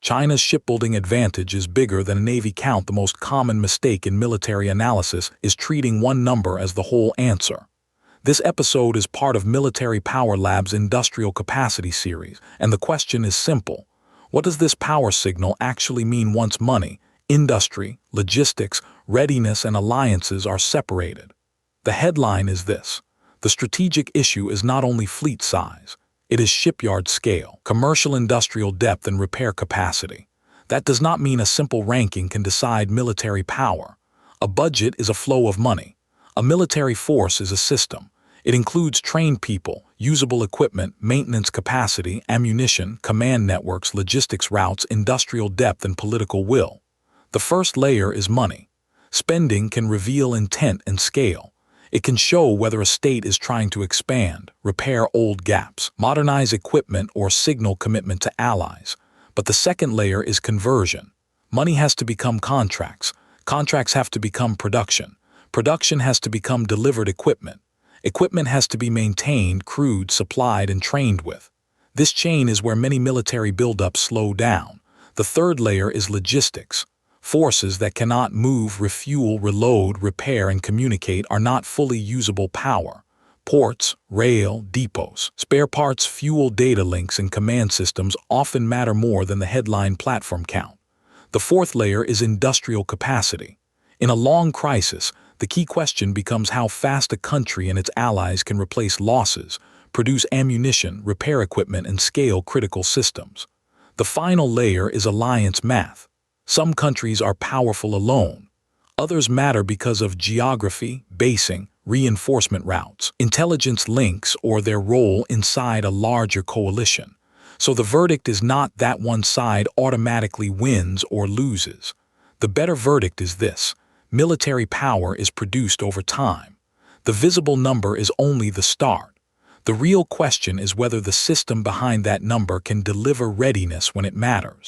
China's shipbuilding advantage is bigger than a navy count. The most common mistake in military analysis is treating one number as the whole answer. This episode is part of Military Power Lab's Industrial Capacity series, and the question is simple. What does this power signal actually mean once money, industry, logistics, readiness, and alliances are separated? The headline is this: the strategic issue is not only fleet size, it is shipyard scale, commercial industrial depth, and repair capacity. That does not mean a simple ranking can decide military power. A budget is a flow of money. A military force is a system. It includes trained people, usable equipment, maintenance capacity, ammunition, command networks, logistics routes, industrial depth, and political will. The first layer is money. Spending can reveal intent and scale. It can show whether a state is trying to expand, repair old gaps, modernize equipment, or signal commitment to allies. But the second layer is conversion. Money has to become contracts. Contracts have to become production. Production has to become delivered equipment. Equipment has to be maintained, crewed, supplied, and trained with. This chain is where many military buildups slow down. The third layer is logistics. Forces that cannot move, refuel, reload, repair, and communicate are not fully usable power. Ports, rail, depots, spare parts, fuel, data links, and command systems often matter more than the headline platform count. The fourth layer is industrial capacity. In a long crisis, the key question becomes how fast a country and its allies can replace losses, produce ammunition, repair equipment, and scale critical systems. The final layer is alliance math. Some countries are powerful alone. Others matter because of geography, basing, reinforcement routes, intelligence links, or their role inside a larger coalition. So the verdict is not that one side automatically wins or loses. The better verdict is this: military power is produced over time. The visible number is only the start. The real question is whether the system behind that number can deliver readiness when it matters.